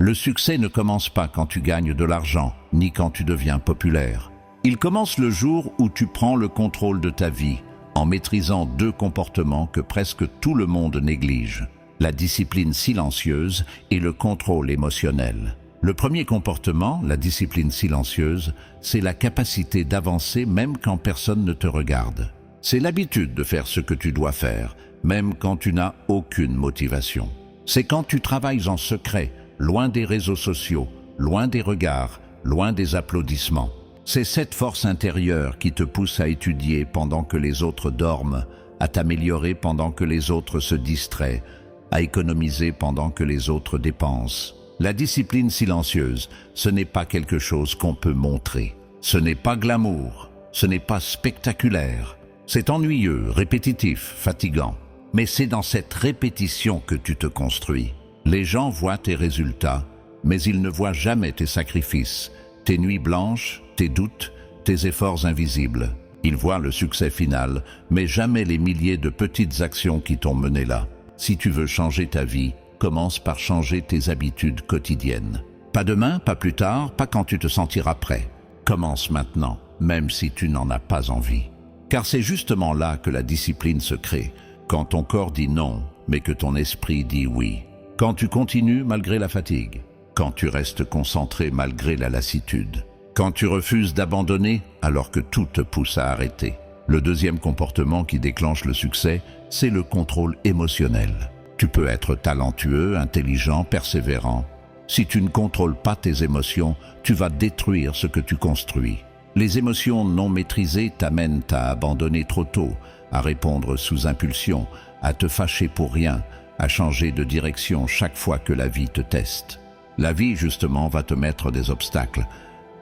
Le succès ne commence pas quand tu gagnes de l'argent, ni quand tu deviens populaire. Il commence le jour où tu prends le contrôle de ta vie, en maîtrisant deux comportements que presque tout le monde néglige: la discipline silencieuse et le contrôle émotionnel. Le premier comportement, la discipline silencieuse, c'est la capacité d'avancer même quand personne ne te regarde. C'est l'habitude de faire ce que tu dois faire, même quand tu n'as aucune motivation. C'est quand tu travailles en secret, loin des réseaux sociaux, loin des regards, loin des applaudissements. C'est cette force intérieure qui te pousse à étudier pendant que les autres dorment, à t'améliorer pendant que les autres se distraient, à économiser pendant que les autres dépensent. La discipline silencieuse, ce n'est pas quelque chose qu'on peut montrer. Ce n'est pas glamour, ce n'est pas spectaculaire. C'est ennuyeux, répétitif, fatigant. Mais c'est dans cette répétition que tu te construis. Les gens voient tes résultats, mais ils ne voient jamais tes sacrifices, tes nuits blanches, tes doutes, tes efforts invisibles. Ils voient le succès final, mais jamais les milliers de petites actions qui t'ont mené là. Si tu veux changer ta vie, commence par changer tes habitudes quotidiennes. Pas demain, pas plus tard, pas quand tu te sentiras prêt. Commence maintenant, même si tu n'en as pas envie. Car c'est justement là que la discipline se crée, quand ton corps dit non, mais que ton esprit dit oui. Quand tu continues malgré la fatigue, quand tu restes concentré malgré la lassitude, quand tu refuses d'abandonner alors que tout te pousse à arrêter. Le deuxième comportement qui déclenche le succès, c'est le contrôle émotionnel. Tu peux être talentueux, intelligent, persévérant. Si tu ne contrôles pas tes émotions, tu vas détruire ce que tu construis. Les émotions non maîtrisées t'amènent à abandonner trop tôt, à répondre sous impulsion, à te fâcher pour rien, à changer de direction chaque fois que la vie te teste. La vie, justement, va te mettre des obstacles,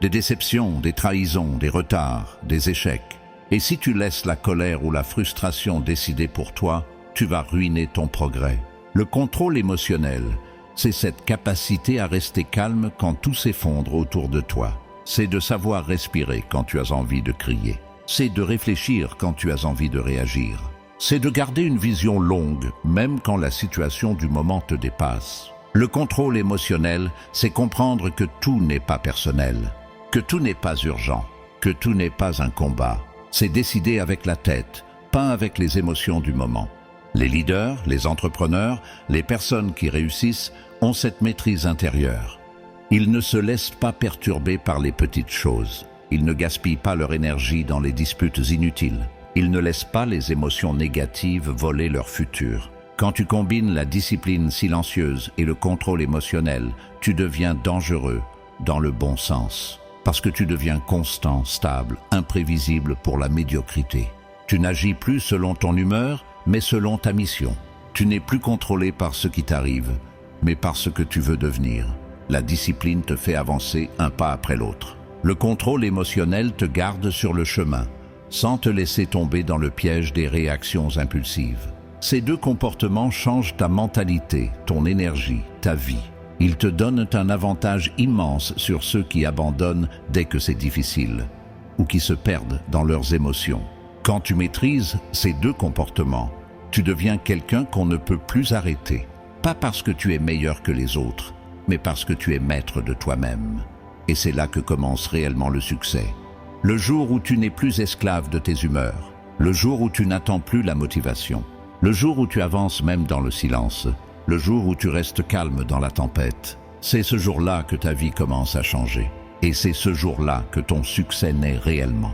des déceptions, des trahisons, des retards, des échecs. Et si tu laisses la colère ou la frustration décider pour toi, tu vas ruiner ton progrès. Le contrôle émotionnel, c'est cette capacité à rester calme quand tout s'effondre autour de toi. C'est de savoir respirer quand tu as envie de crier. C'est de réfléchir quand tu as envie de réagir. C'est de garder une vision longue, même quand la situation du moment te dépasse. Le contrôle émotionnel, c'est comprendre que tout n'est pas personnel, que tout n'est pas urgent, que tout n'est pas un combat. C'est décider avec la tête, pas avec les émotions du moment. Les leaders, les entrepreneurs, les personnes qui réussissent ont cette maîtrise intérieure. Ils ne se laissent pas perturber par les petites choses. Ils ne gaspillent pas leur énergie dans les disputes inutiles. Ils ne laissent pas les émotions négatives voler leur futur. Quand tu combines la discipline silencieuse et le contrôle émotionnel, tu deviens dangereux dans le bon sens. Parce que tu deviens constant, stable, imprévisible pour la médiocrité. Tu n'agis plus selon ton humeur, mais selon ta mission. Tu n'es plus contrôlé par ce qui t'arrive, mais par ce que tu veux devenir. La discipline te fait avancer un pas après l'autre. Le contrôle émotionnel te garde sur le chemin, sans te laisser tomber dans le piège des réactions impulsives. Ces deux comportements changent ta mentalité, ton énergie, ta vie. Ils te donnent un avantage immense sur ceux qui abandonnent dès que c'est difficile, ou qui se perdent dans leurs émotions. Quand tu maîtrises ces deux comportements, tu deviens quelqu'un qu'on ne peut plus arrêter. Pas parce que tu es meilleur que les autres, mais parce que tu es maître de toi-même. Et c'est là que commence réellement le succès. Le jour où tu n'es plus esclave de tes humeurs, le jour où tu n'attends plus la motivation, le jour où tu avances même dans le silence, le jour où tu restes calme dans la tempête, c'est ce jour-là que ta vie commence à changer. Et c'est ce jour-là que ton succès naît réellement.